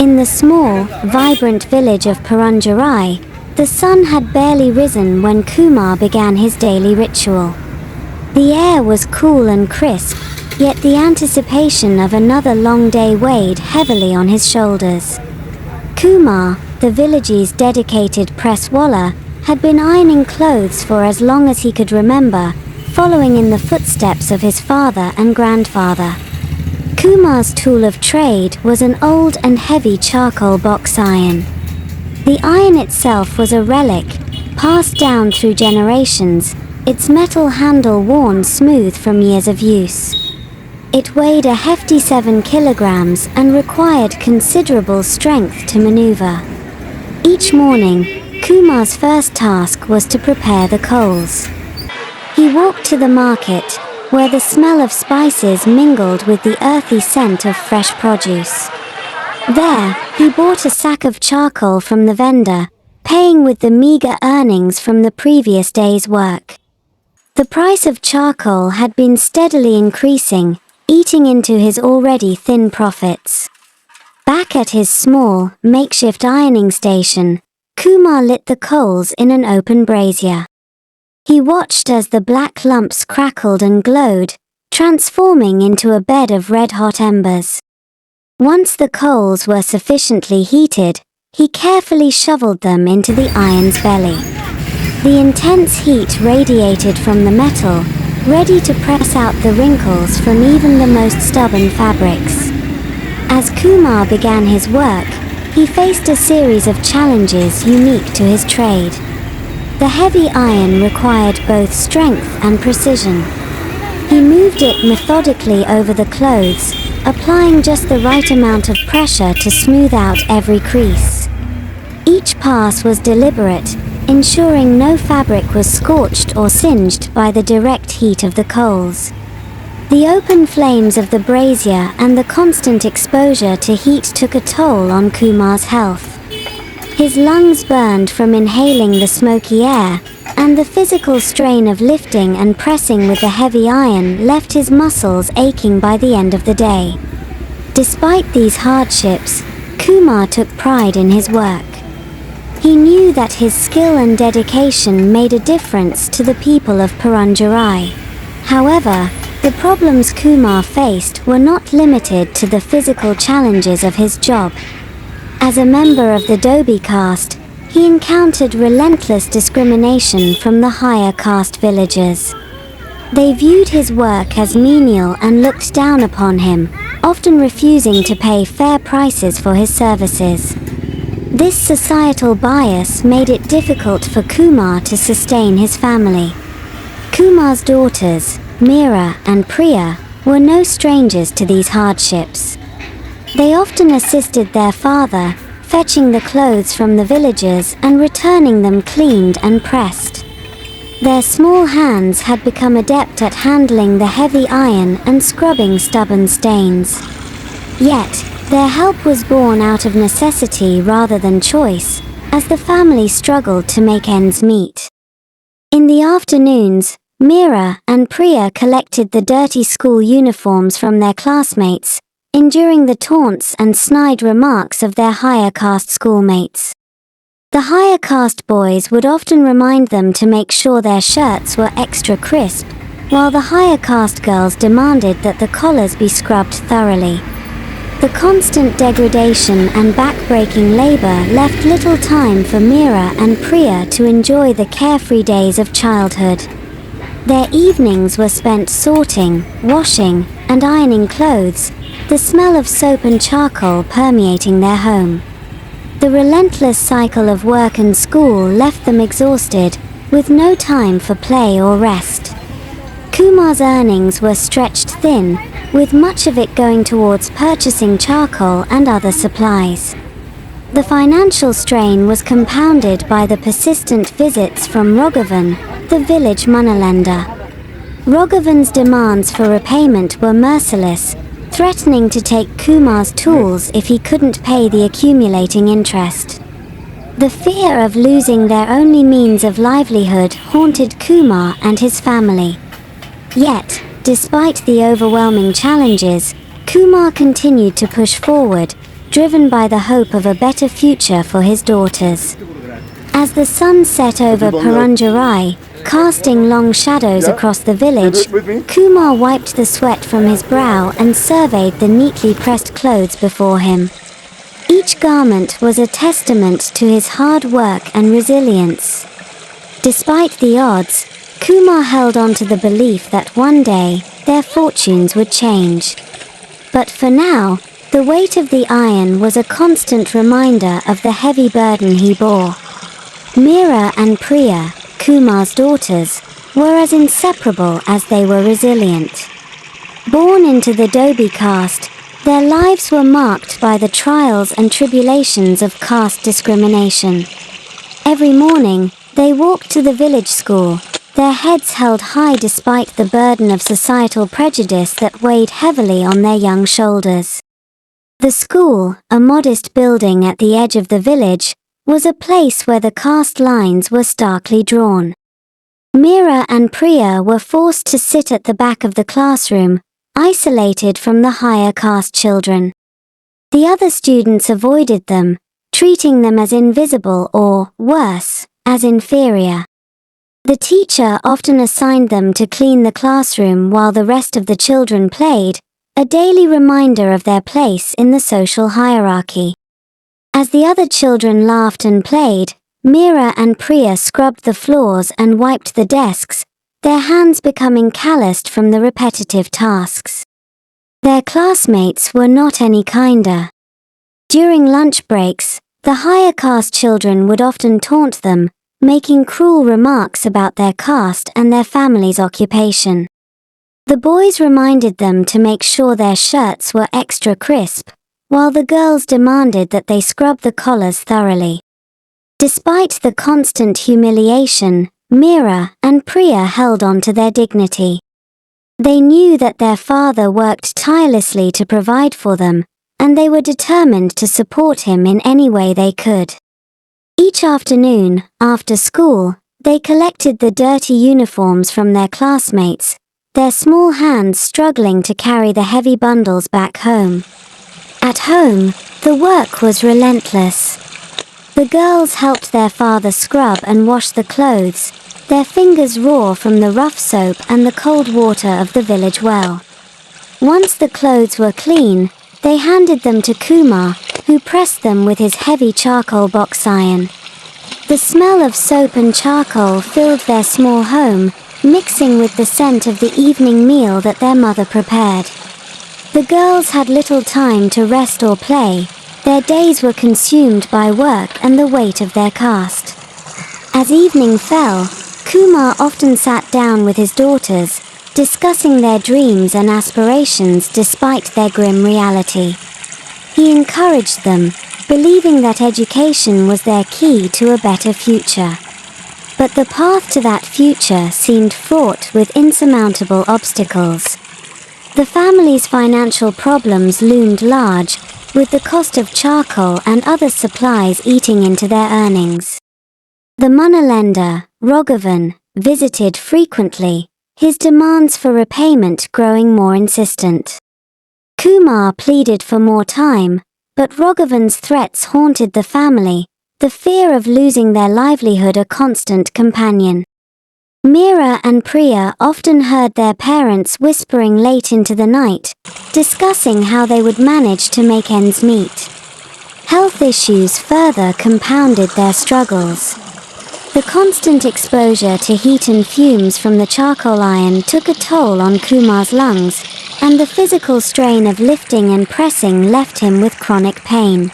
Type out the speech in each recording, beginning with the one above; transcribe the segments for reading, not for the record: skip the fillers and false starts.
In the small, vibrant village of Perundurai, the sun had barely risen when Kumar began his daily ritual. The air was cool and crisp, yet the anticipation of another long day weighed heavily on his shoulders. Kumar, the village's dedicated presswala, had been ironing clothes for as long as he could remember, following in the footsteps of his father and grandfather. Kumar's tool of trade was an old and heavy charcoal box iron. The iron itself was a relic, passed down through generations, its metal handle worn smooth from years of use. It weighed a hefty 7 kilograms and required considerable strength to maneuver. Each morning, Kumar's first task was to prepare the coals. He walked to the market, where the smell of spices mingled with the earthy scent of fresh produce. There, he bought a sack of charcoal from the vendor, paying with the meager earnings from the previous day's work. The price of charcoal had been steadily increasing, eating into his already thin profits. Back at his small, makeshift ironing station, Kumar lit the coals in an open brazier. He watched as the black lumps crackled and glowed, transforming into a bed of red-hot embers. Once the coals were sufficiently heated, he carefully shoveled them into the iron's belly. The intense heat radiated from the metal, ready to press out the wrinkles from even the most stubborn fabrics. As Kumar began his work, he faced a series of challenges unique to his trade. The heavy iron required both strength and precision. He moved it methodically over the clothes, applying just the right amount of pressure to smooth out every crease. Each pass was deliberate, ensuring no fabric was scorched or singed by the direct heat of the coals. The open flames of the brazier and the constant exposure to heat took a toll on Kumar's health. His lungs burned from inhaling the smoky air, and the physical strain of lifting and pressing with the heavy iron left his muscles aching by the end of the day. Despite these hardships, Kumar took pride in his work. He knew that his skill and dedication made a difference to the people of Perundurai. However, the problems Kumar faced were not limited to the physical challenges of his job. As a member of the Dhobi caste, he encountered relentless discrimination from the higher caste villagers. They viewed his work as menial and looked down upon him, often refusing to pay fair prices for his services. This societal bias made it difficult for Kumar to sustain his family. Kumar's daughters, Meera and Priya, were no strangers to these hardships. They often assisted their father, fetching the clothes from the villagers and returning them cleaned and pressed. Their small hands had become adept at handling the heavy iron and scrubbing stubborn stains. Yet, their help was born out of necessity rather than choice, as the family struggled to make ends meet. In the afternoons, Meera and Priya collected the dirty school uniforms from their classmates, enduring the taunts and snide remarks of their higher caste schoolmates. The higher caste boys would often remind them to make sure their shirts were extra crisp, while the higher caste girls demanded that the collars be scrubbed thoroughly. The constant degradation and back-breaking labor left little time for Meera and Priya to enjoy the carefree days of childhood. Their evenings were spent sorting, washing, and ironing clothes, the smell of soap and charcoal permeating their home. The relentless cycle of work and school left them exhausted, with no time for play or rest. Kumar's earnings were stretched thin, with much of it going towards purchasing charcoal and other supplies. The financial strain was compounded by the persistent visits from Raghavan, the village moneylender. Raghavan's demands for repayment were merciless, threatening to take Kumar's tools if he couldn't pay the accumulating interest. The fear of losing their only means of livelihood haunted Kumar and his family. Yet, despite the overwhelming challenges, Kumar continued to push forward, driven by the hope of a better future for his daughters. As the sun set over Perundurai, casting long shadows across the village, Kumar wiped the sweat from his brow and surveyed the neatly pressed clothes before him. Each garment was a testament to his hard work and resilience. Despite the odds, Kumar held on to the belief that one day, their fortunes would change. But for now, the weight of the iron was a constant reminder of the heavy burden he bore. Meera and Priya, Kumar's daughters, were as inseparable as they were resilient. Born into the Dhobi caste, their lives were marked by the trials and tribulations of caste discrimination. Every morning, they walked to the village school, their heads held high despite the burden of societal prejudice that weighed heavily on their young shoulders. The school, a modest building at the edge of the village, was a place where the caste lines were starkly drawn. Meera and Priya were forced to sit at the back of the classroom, isolated from the higher caste children. The other students avoided them, treating them as invisible or, worse, as inferior. The teacher often assigned them to clean the classroom while the rest of the children played, a daily reminder of their place in the social hierarchy. As the other children laughed and played, Meera and Priya scrubbed the floors and wiped the desks, their hands becoming calloused from the repetitive tasks. Their classmates were not any kinder. During lunch breaks, the higher caste children would often taunt them, making cruel remarks about their caste and their family's occupation. The boys reminded them to make sure their shirts were extra crisp, while the girls demanded that they scrub the collars thoroughly. Despite the constant humiliation, Meera and Priya held on to their dignity. They knew that their father worked tirelessly to provide for them, and they were determined to support him in any way they could. Each afternoon, after school, they collected the dirty uniforms from their classmates, their small hands struggling to carry the heavy bundles back home. At home, the work was relentless. The girls helped their father scrub and wash the clothes, their fingers raw from the rough soap and the cold water of the village well. Once the clothes were clean, they handed them to Kumar, who pressed them with his heavy charcoal box iron. The smell of soap and charcoal filled their small home, mixing with the scent of the evening meal that their mother prepared. The girls had little time to rest or play. Their days were consumed by work and the weight of their caste. As evening fell, Kumar often sat down with his daughters, discussing their dreams and aspirations despite their grim reality. He encouraged them, believing that education was their key to a better future. But the path to that future seemed fraught with insurmountable obstacles. The family's financial problems loomed large, with the cost of charcoal and other supplies eating into their earnings. The moneylender, Raghavan, visited frequently, his demands for repayment growing more insistent. Kumar pleaded for more time, but Raghavan's threats haunted the family, the fear of losing their livelihood a constant companion. Meera and Priya often heard their parents whispering late into the night, discussing how they would manage to make ends meet. Health issues further compounded their struggles. The constant exposure to heat and fumes from the charcoal iron took a toll on Kumar's lungs, and the physical strain of lifting and pressing left him with chronic pain.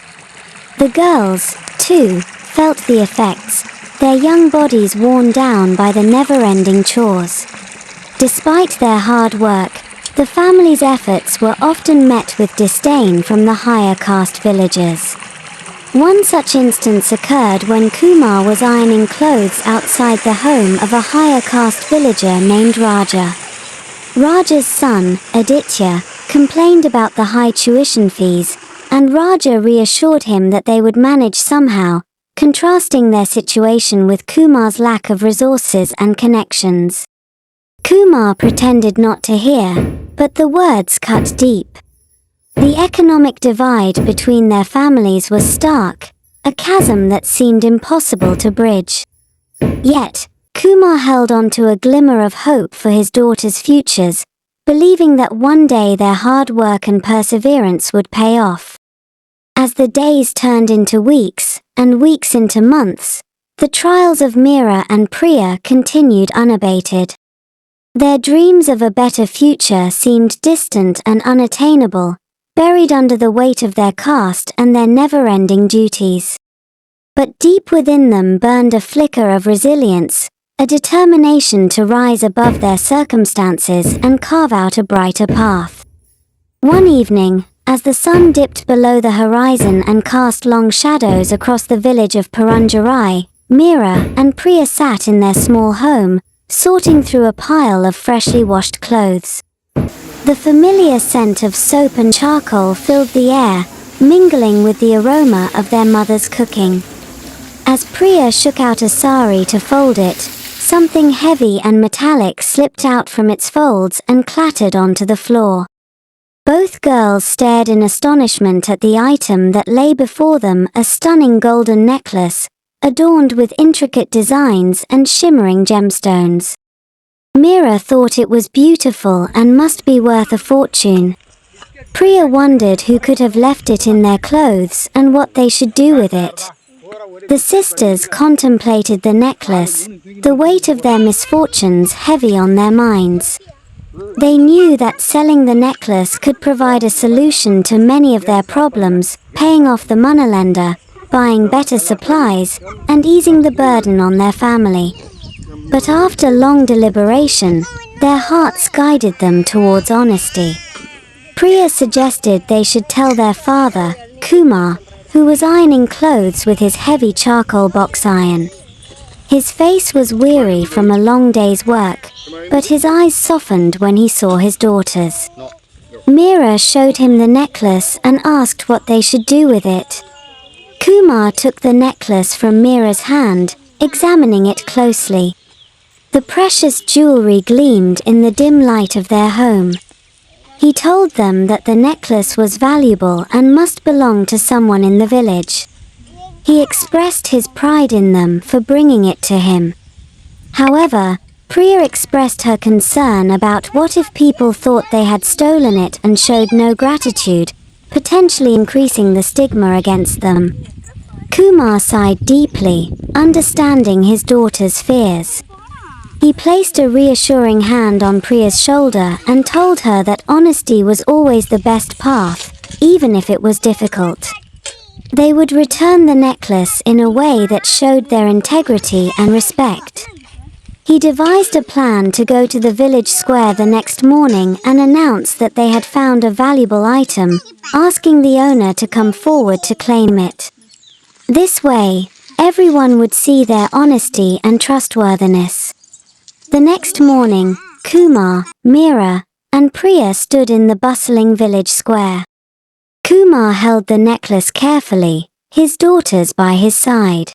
The girls, too, felt the effects, their young bodies worn down by the never-ending chores. Despite their hard work, the family's efforts were often met with disdain from the higher caste villagers. One such instance occurred when Kumar was ironing clothes outside the home of a higher caste villager named Raja. Raja's son, Aditya, complained about the high tuition fees, and Raja reassured him that they would manage somehow, contrasting their situation with Kumar's lack of resources and connections. Kumar pretended not to hear, but the words cut deep. The economic divide between their families was stark, a chasm that seemed impossible to bridge. Yet, Kumar held on to a glimmer of hope for his daughters' futures, believing that one day their hard work and perseverance would pay off. As the days turned into weeks, and weeks into months, the trials of Meera and Priya continued unabated. Their dreams of a better future seemed distant and unattainable, buried under the weight of their caste and their never-ending duties. But deep within them burned a flicker of resilience, a determination to rise above their circumstances and carve out a brighter path. One evening, as the sun dipped below the horizon and cast long shadows across the village of Perundurai, Meera and Priya sat in their small home, sorting through a pile of freshly washed clothes. The familiar scent of soap and charcoal filled the air, mingling with the aroma of their mother's cooking. As Priya shook out a sari to fold it, something heavy and metallic slipped out from its folds and clattered onto the floor. Both girls stared in astonishment at the item that lay before them, a stunning golden necklace, adorned with intricate designs and shimmering gemstones. Meera thought it was beautiful and must be worth a fortune. Priya wondered who could have left it in their clothes and what they should do with it. The sisters contemplated the necklace, the weight of their misfortunes heavy on their minds. They knew that selling the necklace could provide a solution to many of their problems, paying off the moneylender, buying better supplies, and easing the burden on their family. But after long deliberation, their hearts guided them towards honesty. Priya suggested they should tell their father, Kumar, who was ironing clothes with his heavy charcoal box iron. His face was weary from a long day's work, but his eyes softened when he saw his daughters. Meera showed him the necklace and asked what they should do with it. Kumar took the necklace from Meera's hand, examining it closely. The precious jewelry gleamed in the dim light of their home. He told them that the necklace was valuable and must belong to someone in the village. He expressed his pride in them for bringing it to him. However, Priya expressed her concern about what if people thought they had stolen it and showed no gratitude, potentially increasing the stigma against them. Kumar sighed deeply, understanding his daughter's fears. He placed a reassuring hand on Priya's shoulder and told her that honesty was always the best path, even if it was difficult. They would return the necklace in a way that showed their integrity and respect. He devised a plan to go to the village square the next morning and announce that they had found a valuable item, asking the owner to come forward to claim it. This way, everyone would see their honesty and trustworthiness. The next morning, Kumar, Meera, and Priya stood in the bustling village square. Kumar held the necklace carefully, his daughters by his side.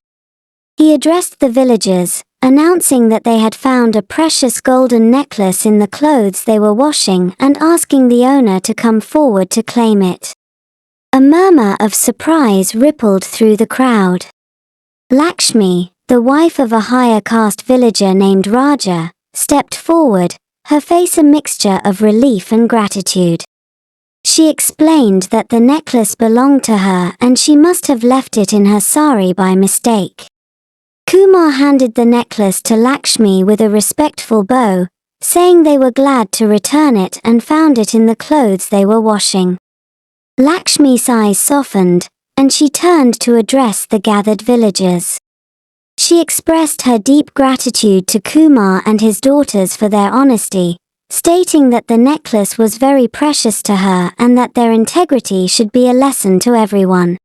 He addressed the villagers, announcing that they had found a precious golden necklace in the clothes they were washing and asking the owner to come forward to claim it. A murmur of surprise rippled through the crowd. Lakshmi, the wife of a higher caste villager named Raja, stepped forward, her face a mixture of relief and gratitude. She explained that the necklace belonged to her and she must have left it in her sari by mistake. Kumar handed the necklace to Lakshmi with a respectful bow, saying they were glad to return it and found it in the clothes they were washing. Lakshmi's eyes softened, and she turned to address the gathered villagers. She expressed her deep gratitude to Kumar and his daughters for their honesty, stating that the necklace was very precious to her and that their integrity should be a lesson to everyone.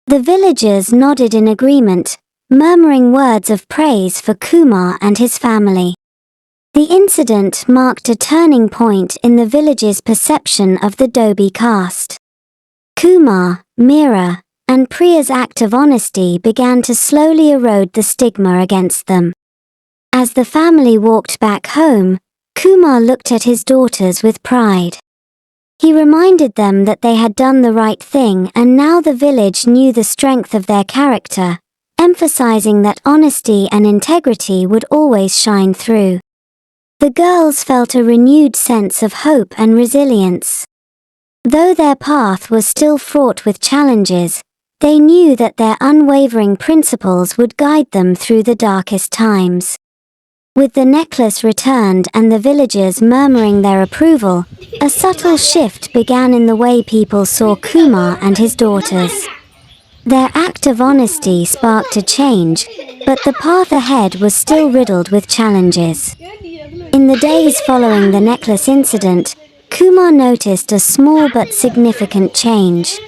The villagers nodded in agreement, murmuring words of praise for Kumar and his family. The incident marked a turning point in the village's perception of the Dhobi caste. Kumar, Meera, and Priya's act of honesty began to slowly erode the stigma against them. As the family walked back home, Kumar looked at his daughters with pride. He reminded them that they had done the right thing and now the village knew the strength of their character, emphasizing that honesty and integrity would always shine through. The girls felt a renewed sense of hope and resilience. Though their path was still fraught with challenges, they knew that their unwavering principles would guide them through the darkest times. With the necklace returned and the villagers murmuring their approval, a subtle shift began in the way people saw Kumar and his daughters. Their act of honesty sparked a change, but the path ahead was still riddled with challenges. In the days following the necklace incident, Kumar noticed a small but significant change.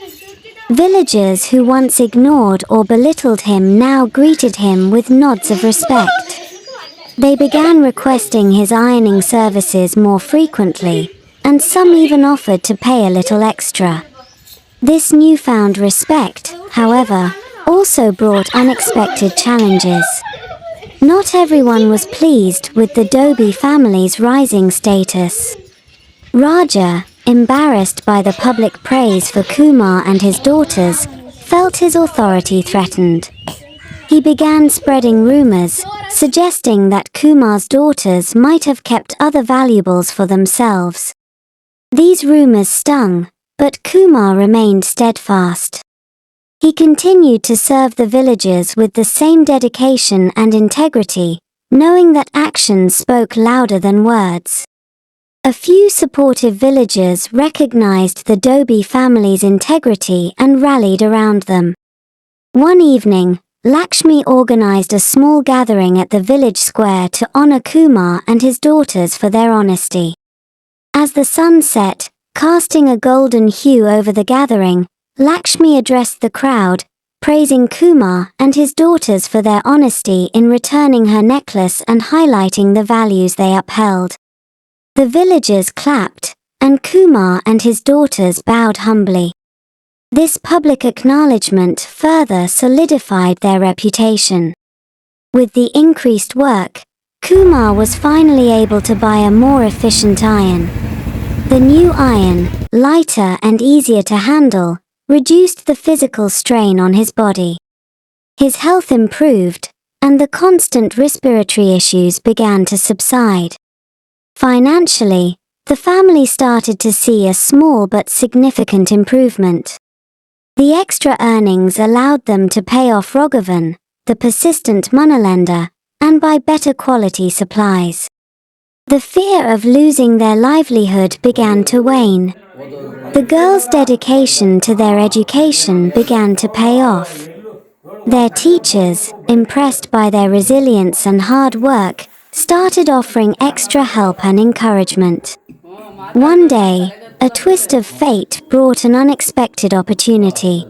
Villagers who once ignored or belittled him now greeted him with nods of respect. They began requesting his ironing services more frequently, and some even offered to pay a little extra. This newfound respect, however, also brought unexpected challenges. Not everyone was pleased with the Dhobi family's rising status. Raja, embarrassed by the public praise for Kumar and his daughters, felt his authority threatened. He began spreading rumors, suggesting that Kumar's daughters might have kept other valuables for themselves. These rumors stung, but Kumar remained steadfast. He continued to serve the villagers with the same dedication and integrity, knowing that actions spoke louder than words. A few supportive villagers recognized the Dhobi family's integrity and rallied around them. One evening, Lakshmi organized a small gathering at the village square to honor Kumar and his daughters for their honesty. As the sun set, casting a golden hue over the gathering, Lakshmi addressed the crowd, praising Kumar and his daughters for their honesty in returning her necklace and highlighting the values they upheld. The villagers clapped, and Kumar and his daughters bowed humbly. This public acknowledgement further solidified their reputation. With the increased work, Kumar was finally able to buy a more efficient iron. The new iron, lighter and easier to handle, reduced the physical strain on his body. His health improved, and the constant respiratory issues began to subside. Financially, the family started to see a small but significant improvement. The extra earnings allowed them to pay off Raghavan, the persistent moneylender, and buy better quality supplies. The fear of losing their livelihood began to wane. The girls' dedication to their education began to pay off. Their teachers, impressed by their resilience and hard work, started offering extra help and encouragement. One day, a twist of fate brought an unexpected opportunity.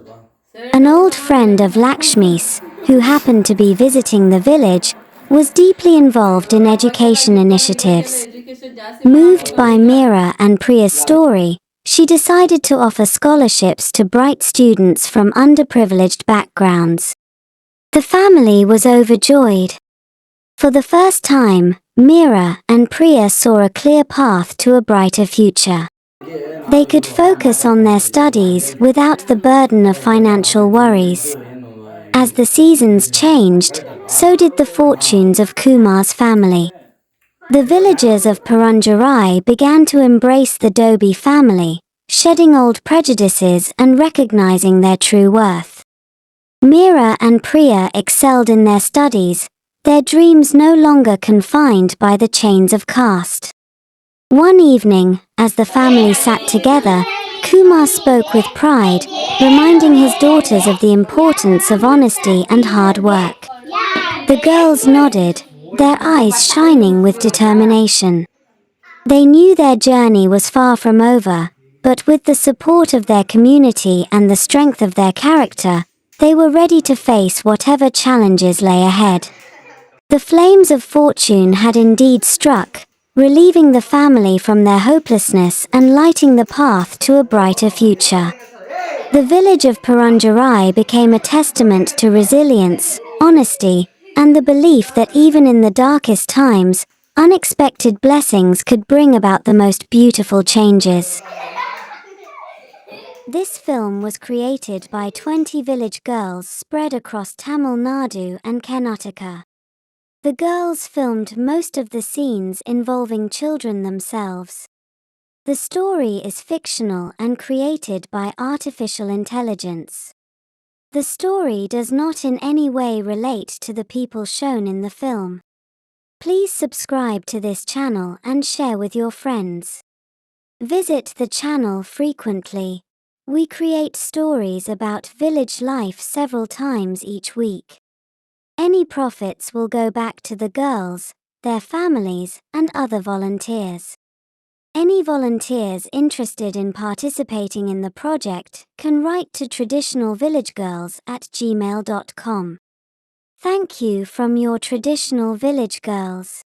An old friend of Lakshmi's, who happened to be visiting the village, was deeply involved in education initiatives. Moved by Meera and Priya's story, she decided to offer scholarships to bright students from underprivileged backgrounds. The family was overjoyed. For the first time, Meera and Priya saw a clear path to a brighter future. They could focus on their studies without the burden of financial worries. As the seasons changed, so did the fortunes of Kumar's family. The villagers of Perundurai began to embrace the Dhobi family, shedding old prejudices and recognizing their true worth. Meera and Priya excelled in their studies, their dreams no longer confined by the chains of caste. One evening, as the family sat together, Kumar spoke with pride, reminding his daughters of the importance of honesty and hard work. The girls nodded, their eyes shining with determination. They knew their journey was far from over, but with the support of their community and the strength of their character, they were ready to face whatever challenges lay ahead. The flames of fortune had indeed struck, relieving the family from their hopelessness and lighting the path to a brighter future. The village of Perundurai became a testament to resilience, honesty, and the belief that even in the darkest times, unexpected blessings could bring about the most beautiful changes. This film was created by 20 village girls spread across Tamil Nadu and Karnataka. The girls filmed most of the scenes involving children themselves. The story is fictional and created by artificial intelligence. The story does not in any way relate to the people shown in the film. Please subscribe to this channel and share with your friends. Visit the channel frequently. We create stories about village life several times each week. Any profits will go back to the girls, their families, and other volunteers. Any volunteers interested in participating in the project can write to traditionalvillagegirls@gmail.com. Thank you from your traditional village girls.